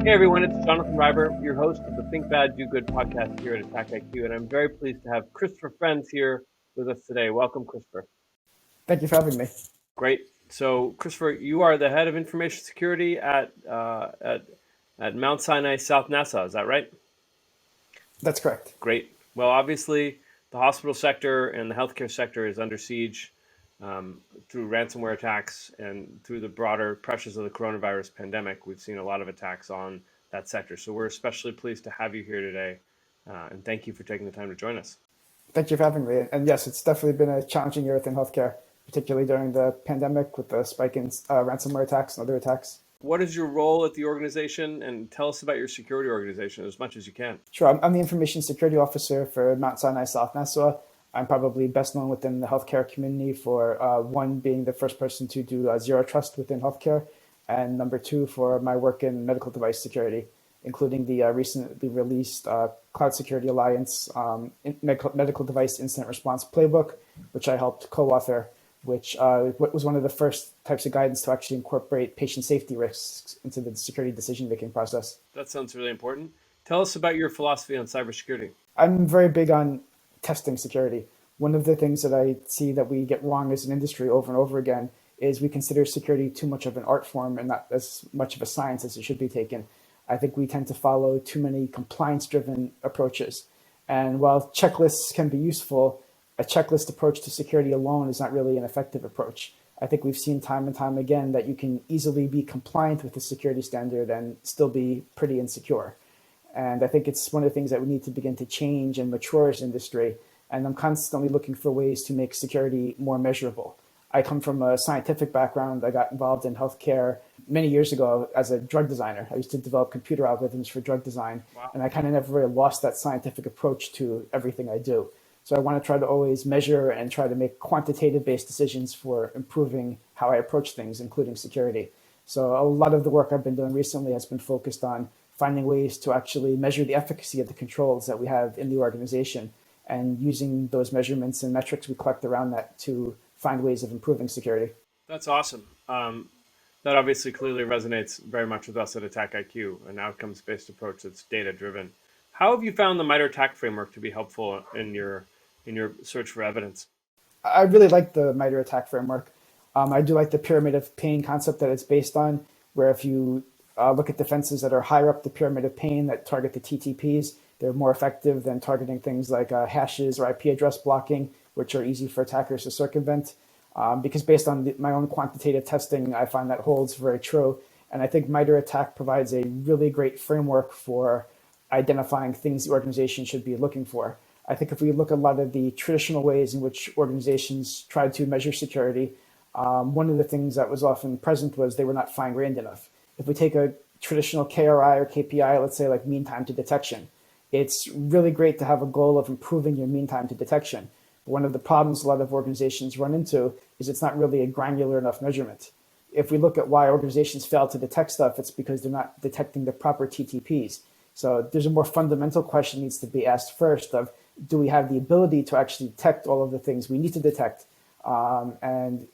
Hey everyone, it's Jonathan Reiber, your host of the Think Bad, Do Good podcast here at AttackIQ, and I'm very pleased to have Christopher Frenz here with us today. Welcome, Christopher. Thank you for having me. Great. So, Christopher, you are the head of information security at Mount Sinai South NASA. Is that right? That's correct. Great. Well, obviously, the hospital sector and the healthcare sector is under siege through ransomware attacks and through the broader pressures of the coronavirus pandemic. We've seen a lot of attacks on that sector. So we're especially pleased to have you here today. And thank you for taking the time to join us. Thank you for having me. And yes, it's definitely been a challenging year within healthcare, particularly during the pandemic with the spike in ransomware attacks and other attacks. What is your role at the organization? And tell us about your security organization as much as you can. Sure. I'm the information security officer for Mount Sinai South NASA. I'm probably best known within the healthcare community for one, being the first person to do zero trust within healthcare, and number two, for my work in medical device security, including the recently released Cloud Security Alliance medical device incident response playbook, which I helped co-author, which was one of the first types of guidance to actually incorporate patient safety risks into the security decision-making process. That sounds really important. Tell us about your philosophy on cybersecurity. I'm very big on testing security. One of the things that I see that we get wrong as an industry over and over again is we consider security too much of an art form and not as much of a science as it should be taken. I think we tend to follow too many compliance-driven approaches. And while checklists can be useful, a checklist approach to security alone is not really an effective approach. I think we've seen time and time again that you can easily be compliant with the security standard and still be pretty insecure. And I think it's one of the things that we need to begin to change and mature as industry. And I'm constantly looking for ways to make security more measurable. I come from a scientific background. I got involved in healthcare many years ago as a drug designer. I used to develop computer algorithms for drug design. Wow. And I kind of never really lost that scientific approach to everything I do. So I want to try to always measure and try to make quantitative-based decisions for improving how I approach things, including security. So a lot of the work I've been doing recently has been focused on finding ways to actually measure the efficacy of the controls that we have in the organization and using those measurements and metrics we collect around that to find ways of improving security. That's awesome. That obviously clearly resonates very much with us at AttackIQ, an outcomes-based approach that's data-driven. How have you found the MITRE ATT&CK framework to be helpful in your search for evidence? I really like the MITRE ATT&CK framework. I do like the pyramid of pain concept that it's based on, where if you look at defenses that are higher up the pyramid of pain that target the TTPs, they're more effective than targeting things like hashes or IP address blocking, which are easy for attackers to circumvent. Because based on my own quantitative testing, I find that holds very true. And I think MITRE ATT&CK provides a really great framework for identifying things the organization should be looking for. I think if we look at a lot of the traditional ways in which organizations try to measure security, one of the things that was often present was they were not fine-grained enough. If we take a traditional KRI or KPI, let's say like mean time to detection, it's really great to have a goal of improving your mean time to detection. But one of the problems a lot of organizations run into is it's not really a granular enough measurement. If we look at why organizations fail to detect stuff, it's because they're not detecting the proper TTPs. So there's a more fundamental question needs to be asked first of, do we have the ability to actually detect all of the things we need to detect? And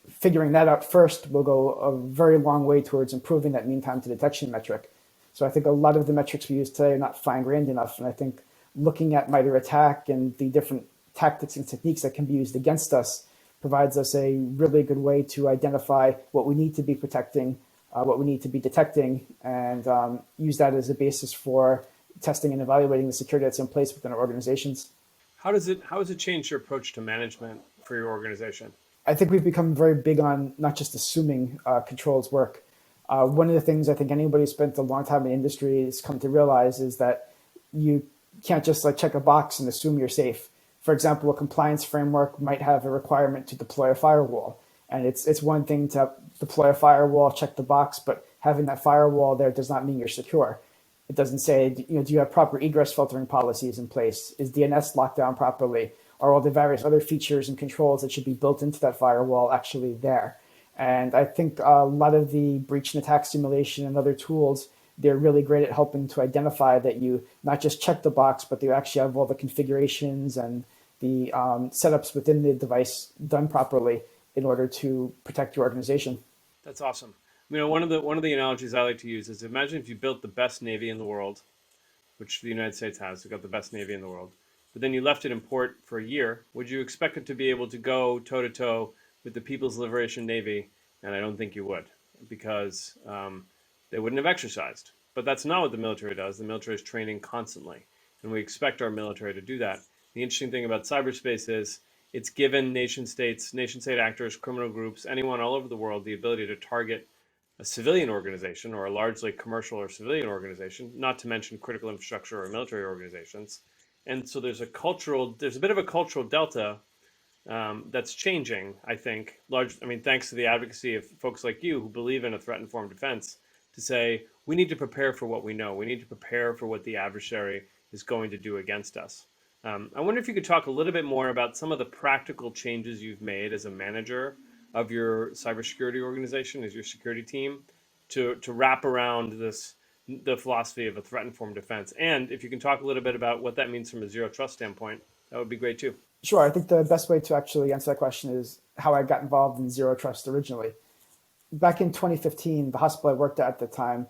figuring that out first will go a very long way towards improving that mean time to detection metric. So I think a lot of the metrics we use today are not fine-grained enough. And I think looking at MITRE ATT&CK and the different tactics and techniques that can be used against us provides us a really good way to identify what we need to be protecting, what we need to be detecting, and use that as a basis for testing and evaluating the security that's in place within our organizations. How has it changed your approach to management for your organization? I think we've become very big on not just assuming controls work. One of the things I think anybody who's spent a long time in the industry has come to realize is that you can't just like check a box and assume you're safe. For example, a compliance framework might have a requirement to deploy a firewall. And it's one thing to deploy a firewall, check the box, but having that firewall there does not mean you're secure. It doesn't say, do you have proper egress filtering policies in place? Is DNS locked down properly? Are all the various other features and controls that should be built into that firewall actually there? And I think a lot of the breach and attack simulation and other tools, they're really great at helping to identify that you not just check the box, but you actually have all the configurations and the setups within the device done properly in order to protect your organization. That's awesome. one of the analogies I like to use is imagine if you built the best navy in the world, which the United States has. We've got the best navy in the world. But then you left it in port for a year. Would you expect it to be able to go toe to toe with the People's Liberation Navy? And I don't think you would, because they wouldn't have exercised. But that's not what the military does. The military is training constantly, and we expect our military to do that. The interesting thing about cyberspace is it's given nation states, nation state actors, criminal groups, anyone all over the world the ability to target a civilian organization or a largely commercial or civilian organization, not to mention critical infrastructure or military organizations. And so there's a bit of a cultural delta that's changing, I think. Thanks to the advocacy of folks like you who believe in a threat-informed defense, to say we need to prepare for what we know. We need to prepare for what the adversary is going to do against us. I wonder if you could talk a little bit more about some of the practical changes you've made as a manager of your cybersecurity organization, as your security team, to wrap around the philosophy of a threat-informed defense. And if you can talk a little bit about what that means from a zero trust standpoint, that would be great too. Sure. I think the best way to actually answer that question is how I got involved in zero trust originally. Back in 2015, the hospital I worked at the time,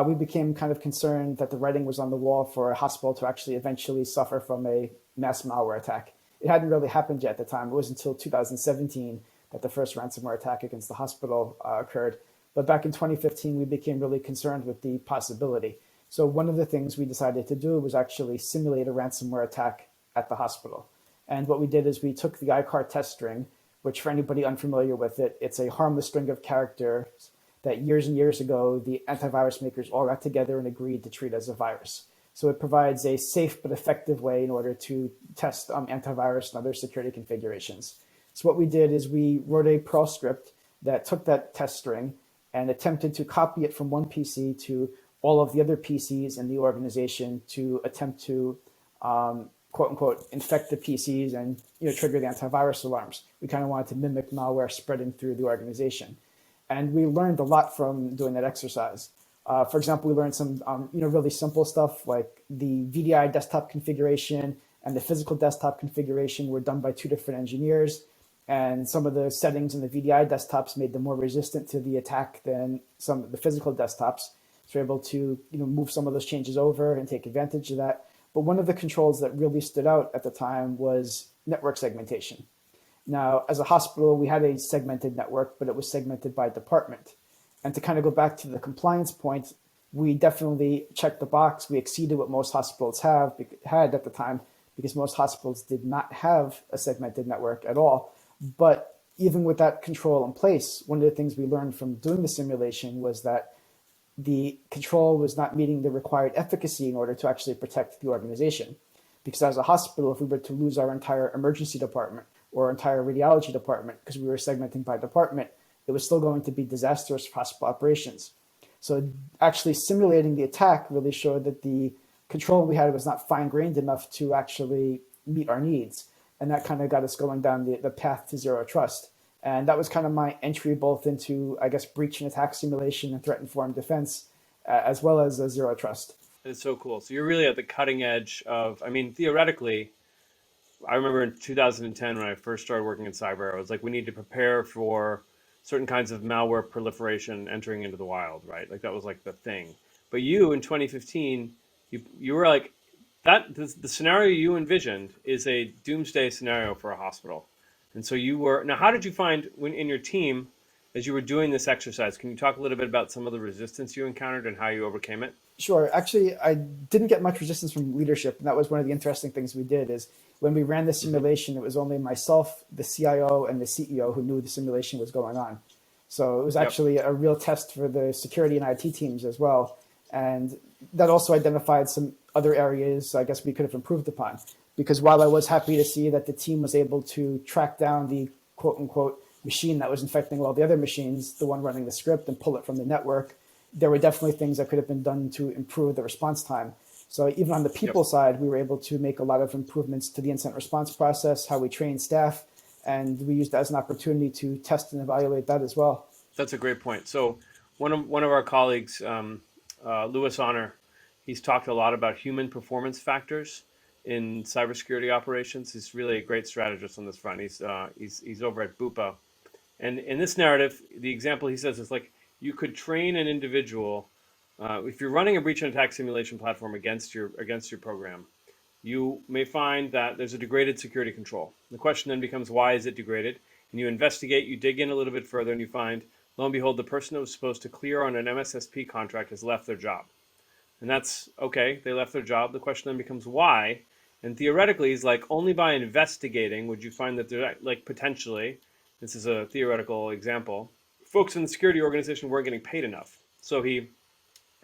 we became kind of concerned that the writing was on the wall for a hospital to actually eventually suffer from a mass malware attack. It hadn't really happened yet at the time. It was until 2017 that the first ransomware attack against the hospital occurred. But back in 2015, we became really concerned with the possibility. So one of the things we decided to do was actually simulate a ransomware attack at the hospital. And what we did is we took the ICAR test string, which for anybody unfamiliar with it, it's a harmless string of characters that years and years ago, the antivirus makers all got together and agreed to treat as a virus. So it provides a safe but effective way in order to test antivirus and other security configurations. So what we did is we wrote a Perl script that took that test string and attempted to copy it from one PC to all of the other PCs in the organization to attempt to quote unquote infect the PCs and trigger the antivirus alarms. We kind of wanted to mimic malware spreading through the organization. And we learned a lot from doing that exercise. For example, we learned some really simple stuff like the VDI desktop configuration and the physical desktop configuration were done by two different engineers. And some of the settings in the VDI desktops made them more resistant to the attack than some of the physical desktops. So we're able to move some of those changes over and take advantage of that. But one of the controls that really stood out at the time was network segmentation. Now, as a hospital, we had a segmented network, but it was segmented by department. And to kind of go back to the compliance point, we definitely checked the box. We exceeded what most hospitals had at the time, because most hospitals did not have a segmented network at all. But even with that control in place, one of the things we learned from doing the simulation was that the control was not meeting the required efficacy in order to actually protect the organization. Because as a hospital, if we were to lose our entire emergency department or entire radiology department because we were segmenting by department, it was still going to be disastrous for hospital operations. So actually simulating the attack really showed that the control we had was not fine-grained enough to actually meet our needs. And that kind of got us going down the path to zero trust. And that was kind of my entry both into, I guess, breach and attack simulation and threat-informed defense, as well as zero trust. It's so cool. So you're really at the cutting edge of, theoretically, I remember in 2010 when I first started working in cyber, I was like, we need to prepare for certain kinds of malware proliferation entering into the wild, right? Like that was like the thing. But you in 2015, you were like, the scenario you envisioned is a doomsday scenario for a hospital. And so now how did you find when in your team, as you were doing this exercise, can you talk a little bit about some of the resistance you encountered and how you overcame it? Sure. Actually, I didn't get much resistance from leadership. And that was one of the interesting things we did is when we ran the simulation, it was only myself, the CIO, and the CEO who knew the simulation was going on. So it was actually a real test for the security and IT teams as well. And that also identified some other areas I guess we could have improved upon. Because while I was happy to see that the team was able to track down the quote unquote machine that was infecting all the other machines, the one running the script, and pull it from the network, there were definitely things that could have been done to improve the response time. So even on the people side, we were able to make a lot of improvements to the incident response process, how we train staff, and we used that as an opportunity to test and evaluate that as well. That's a great point. So one of our colleagues, Louis Honor, he's talked a lot about human performance factors in cybersecurity operations. He's really a great strategist on this front. He's over at Bupa. And in this narrative, the example he says is like, you could train an individual. If you're running a breach and attack simulation platform against your program, you may find that there's a degraded security control. The question then becomes, why is it degraded? And you investigate, you dig in a little bit further, and you find, lo and behold, the person that was supposed to clear on an MSSP contract has left their job. And that's okay, they left their job. The question then becomes why. And theoretically, is like only by investigating would you find that they're like potentially, this is a theoretical example, folks in the security organization weren't getting paid enough. So he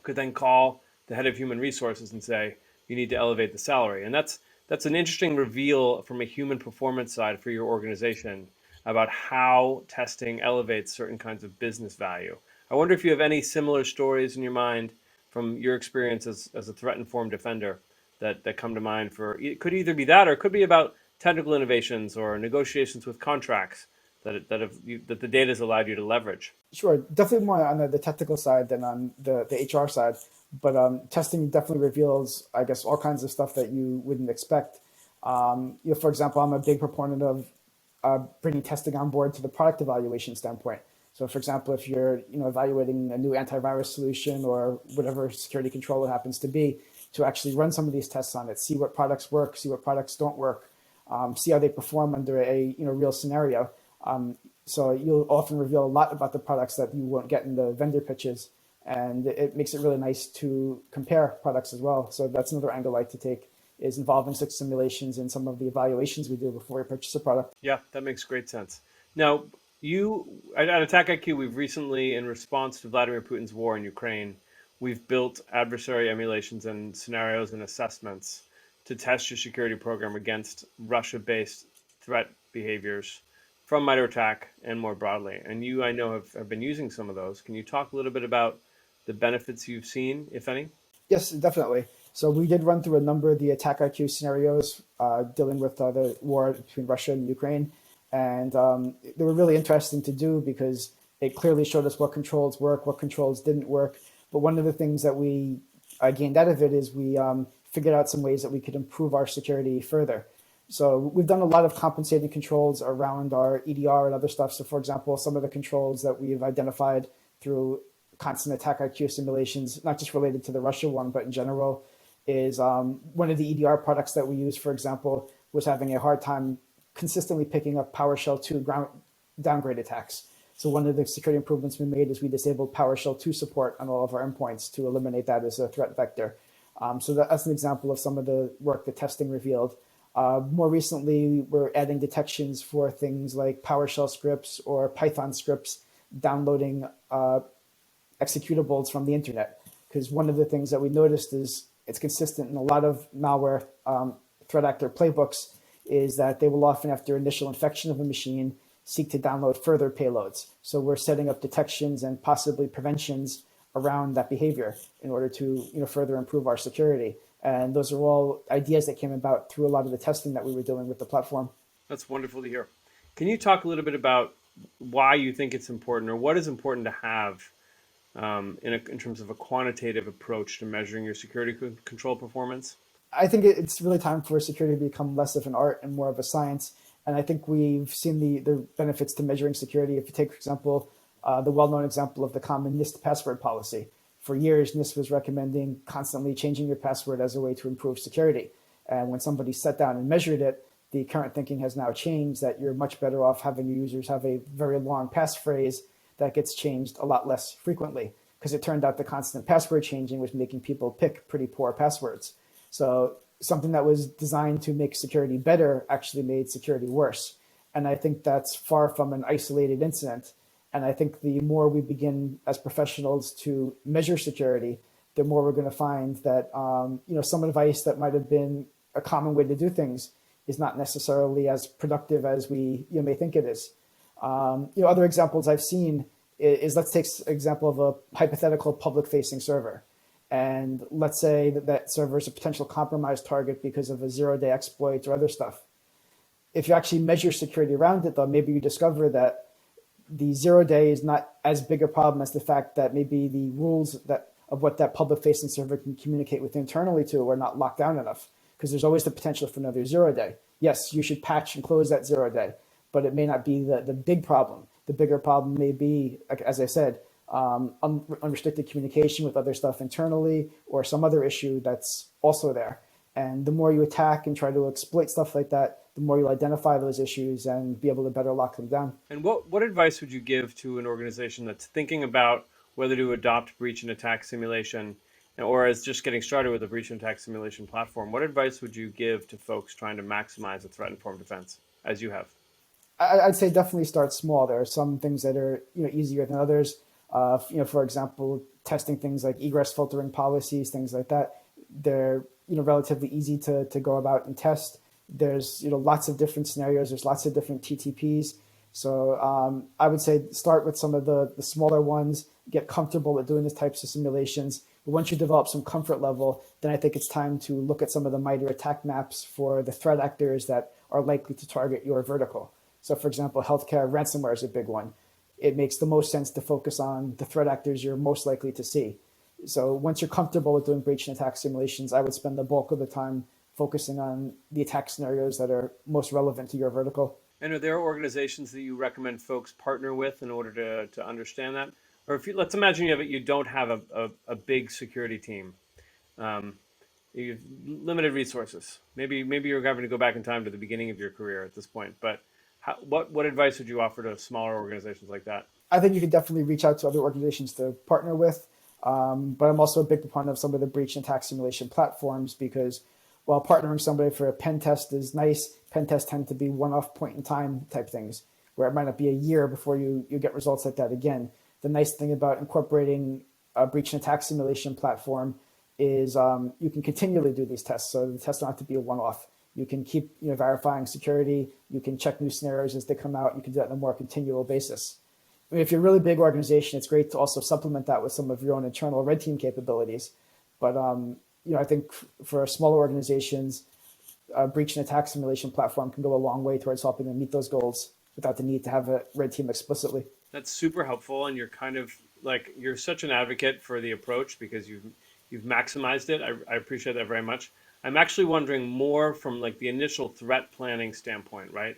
could then call the head of human resources and say, you need to elevate the salary. And that's an interesting reveal from a human performance side for your organization about how testing elevates certain kinds of business value. I wonder if you have any similar stories in your mind from your experience as a threat-informed defender that come to mind for, it could either be that or it could be about technical innovations or negotiations with contracts that the data has allowed you to leverage. Sure, definitely more on the technical side than on the HR side. But testing definitely reveals, I guess, all kinds of stuff that you wouldn't expect. For example, I'm a big proponent of bringing testing on board to the product evaluation standpoint. So, for example, if you're evaluating a new antivirus solution or whatever security control it happens to be, to actually run some of these tests on it, see what products work, see what products don't work, see how they perform under a real scenario. So you'll often reveal a lot about the products that you won't get in the vendor pitches, and it makes it really nice to compare products as well. So that's another angle I like to take, is involving such simulations in some of the evaluations we do before we purchase a product. Yeah, that makes great sense. Now, you at AttackIQ, we've recently, in response to Vladimir Putin's war in Ukraine, we've built adversary emulations and scenarios and assessments to test your security program against Russia-based threat behaviors from MITRE ATT&CK and more broadly. And you, I know, have been using some of those. Can you talk a little bit about the benefits you've seen, if any? Yes, definitely. So we did run through a number of the AttackIQ scenarios dealing with the war between Russia and Ukraine. And they were really interesting to do because it clearly showed us what controls work, what controls didn't work. But one of the things that we gained out of it is we figured out some ways that we could improve our security further. So we've done a lot of compensating controls around our EDR and other stuff. So for example, some of the controls that we've identified through constant AttackIQ simulations, not just related to the Russia one, but in general, is one of the EDR products that we use, for example, was having a hard time consistently picking up PowerShell 2 downgrade attacks. So one of the security improvements we made is we disabled PowerShell 2 support on all of our endpoints to eliminate that as a threat vector. So that's an example of some of the work that testing revealed. More recently, we're adding detections for things like PowerShell scripts or Python scripts downloading executables from the internet. Because one of the things that we noticed is it's consistent in a lot of malware threat actor playbooks is that they will often, after initial infection of a machine, seek to download further payloads. So we're setting up detections and possibly preventions around that behavior in order to further improve our security. And those are all ideas that came about through a lot of the testing that we were doing with the platform. That's wonderful to hear. Can you talk a little bit about why you think it's important, or what is important to have in terms of a quantitative approach to measuring your security control performance? I think it's really time for security to become less of an art and more of a science. And I think we've seen the benefits to measuring security. If you take, for example, the well-known example of the common NIST password policy. For years, NIST was recommending constantly changing your password as a way to improve security. And when somebody sat down and measured it, the current thinking has now changed that you're much better off having your users have a very long passphrase that gets changed a lot less frequently, because it turned out the constant password changing was making people pick pretty poor passwords. So something that was designed to make security better actually made security worse. And I think that's far from an isolated incident. And I think the more we begin as professionals to measure security, the more we're going to find that some advice that might have been a common way to do things is not necessarily as productive as we may think it is. Other examples I've seen is, let's take an example of a hypothetical public-facing server. And let's say that server is a potential compromise target because of a zero-day exploit or other stuff. If you actually measure security around it, though, maybe you discover that the 0 day is not as big a problem as the fact that maybe the rules of what that public-facing server can communicate with internally to are not locked down enough, because there's always the potential for another 0 day. Yes, you should patch and close that 0 day, but it may not be the big problem. The bigger problem may be, as I said, unrestricted communication with other stuff internally, or some other issue that's also there. And the more you attack and try to exploit stuff like that, the more you'll identify those issues and be able to better lock them down. And what advice would you give to an organization that's thinking about whether to adopt breach and attack simulation, or is just getting started with a breach and attack simulation platform? What advice would you give to folks trying to maximize a threat-informed defense, as you have? I'd say definitely start small. There are some things that are easier than others. For example, testing things like egress filtering policies, things like that. They're relatively easy to go about and test. There's lots of different scenarios. There's lots of different TTPs. So I would say start with some of the smaller ones. Get comfortable at doing these types of simulations. But once you develop some comfort level, then I think it's time to look at some of the MITRE attack maps for the threat actors that are likely to target your vertical. So, for example, healthcare ransomware is a big one. It makes the most sense to focus on the threat actors you're most likely to see. So once you're comfortable with doing breach and attack simulations, I would spend the bulk of the time focusing on the attack scenarios that are most relevant to your vertical. And are there organizations that you recommend folks partner with in order to understand that? Or if let's imagine you don't have a big security team. You've limited resources. Maybe you're having to go back in time to the beginning of your career at this point. But what advice would you offer to smaller organizations like that? I think you could definitely reach out to other organizations to partner with. But I'm also a big proponent of some of the breach and attack simulation platforms, because while partnering somebody for a pen test is nice, pen tests tend to be one-off point in time type things, where it might not be a year before you get results like that again. The nice thing about incorporating a breach and attack simulation platform is you can continually do these tests. So the tests don't have to be a one-off. You can keep verifying security. You can check new scenarios as they come out. You can do that on a more continual basis. I mean, if you're a really big organization, it's great to also supplement that with some of your own internal red team capabilities. But I think for smaller organizations, a breach and attack simulation platform can go a long way towards helping them meet those goals without the need to have a red team explicitly. That's super helpful, and you're kind of you're such an advocate for the approach because you've maximized it. I appreciate that very much. I'm actually wondering more from the initial threat planning standpoint, right?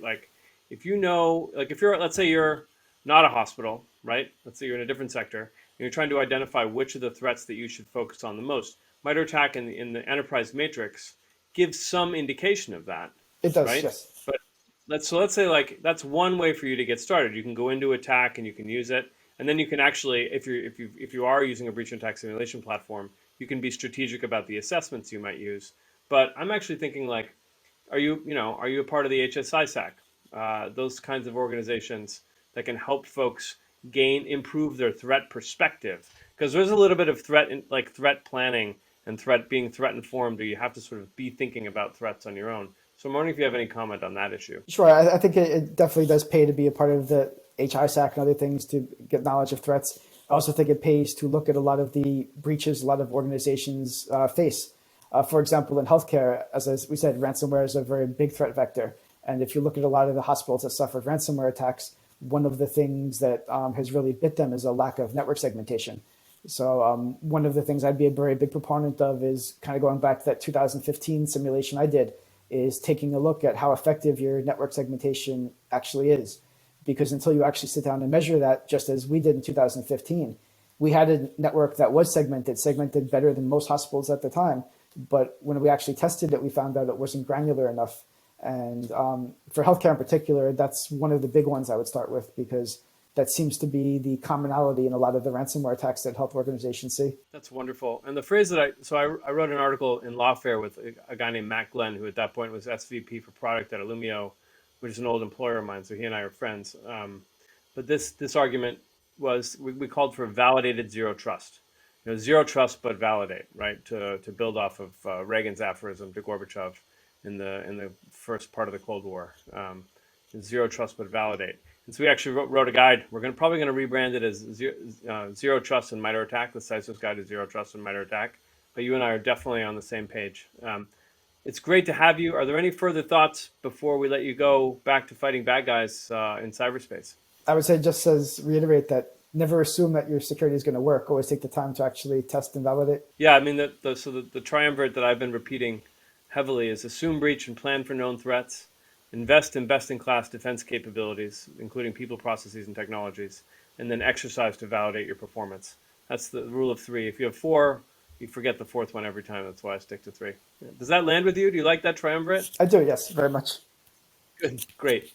If if let's say you're not a hospital, right? Let's say you're in a different sector, and you're trying to identify which of the threats that you should focus on the most. MITRE ATT&CK in the enterprise matrix gives some indication of that. It does, right? yes. But let's say that's one way for you to get started. You can go into attack and you can use it, and then you can actually, if you are using a breach and attack simulation platform, you can be strategic about the assessments you might use. But I'm actually thinking are you a part of the HSISAC? Those kinds of organizations that can help folks improve their threat perspective, because there's a little bit of threat planning and being threat informed, or you have to sort of be thinking about threats on your own. So I'm wondering if you have any comment on that issue. Sure, I think it definitely does pay to be a part of the HISAC and other things to get knowledge of threats. I also think it pays to look at a lot of the breaches a lot of organizations face. For example, in healthcare, as we said, ransomware is a very big threat vector. And if you look at a lot of the hospitals that suffered ransomware attacks, one of the things that has really bit them is a lack of network segmentation. So one of the things I'd be a very big proponent of is kind of going back to that 2015 simulation I did, is taking a look at how effective your network segmentation actually is. Because until you actually sit down and measure that, just as we did in 2015, we had a network that was segmented better than most hospitals at the time. But when we actually tested it, we found out it wasn't granular enough. And for healthcare in particular, that's one of the big ones I would start with, because that seems to be the commonality in a lot of the ransomware attacks that health organizations see. That's wonderful. And the phrase that I wrote an article in Lawfare with a guy named Matt Glenn, who at that point was SVP for product at Illumio, which is an old employer of mine. So he and I are friends. But this argument was, we called for validated zero trust. Zero trust, but validate, right? To build off of Reagan's aphorism to Gorbachev in the first part of the Cold War. Zero trust, but validate. And so we actually wrote a guide. We're probably going to rebrand it as Zero Trust and MITRE ATT&CK. The CISO's Guide to Zero Trust and MITRE ATT&CK. But you and I are definitely on the same page. It's great to have you. Are there any further thoughts before we let you go back to fighting bad guys in cyberspace? I would say, just as reiterate that, never assume that your security is going to work. Always take the time to actually test and validate. Yeah, I mean, the triumvirate that I've been repeating heavily is assume breach and plan for known threats, invest in best-in-class defense capabilities, including people, processes, and technologies, and then exercise to validate your performance. That's the rule of three. If you have four, you forget the fourth one every time. That's why I stick to three. Does that land with you? Do you like that triumvirate? I do, yes, very much. Good, great.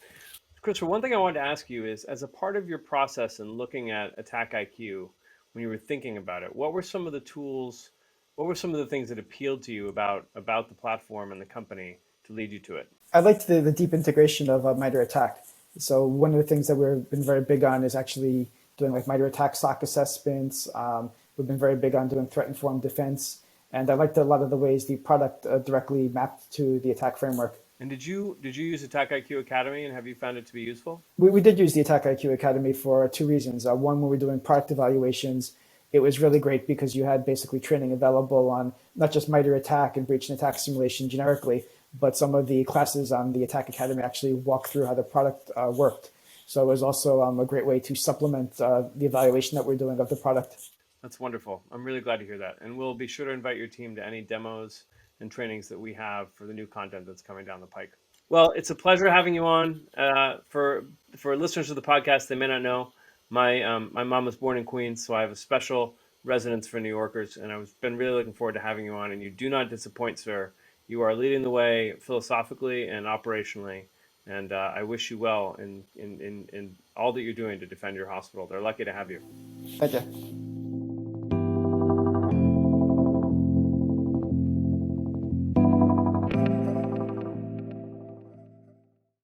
Christopher, one thing I wanted to ask you is, as a part of your process in looking at AttackIQ, when you were thinking about it, what were some of the tools, what were some of the things that appealed to you about the platform and the company to lead you to it? I liked the deep integration of MITRE ATT&CK. So one of the things that we've been very big on is actually doing like MITRE ATT&CK SOC assessments. We've been very big on doing threat-informed defense. And I liked a lot of the ways the product directly mapped to the attack framework. And did you use AttackIQ Academy, and have you found it to be useful? We did use the AttackIQ Academy for two reasons. One, when we were doing product evaluations, it was really great because you had basically training available on not just MITRE ATT&CK and breach and attack simulation generically, but some of the classes on the Attack Academy actually walk through how the product worked. So it was also a great way to supplement the evaluation that we're doing of the product. That's wonderful. I'm really glad to hear that. And we'll be sure to invite your team to any demos and trainings that we have for the new content that's coming down the pike. Well, it's a pleasure having you on. For listeners of the podcast, they may not know, my mom was born in Queens, so I have a special resonance for New Yorkers, and I've been really looking forward to having you on. And you do not disappoint, sir. You are leading the way philosophically and operationally, and I wish you well in all that you're doing to defend your hospital. They're lucky to have you. Thank you.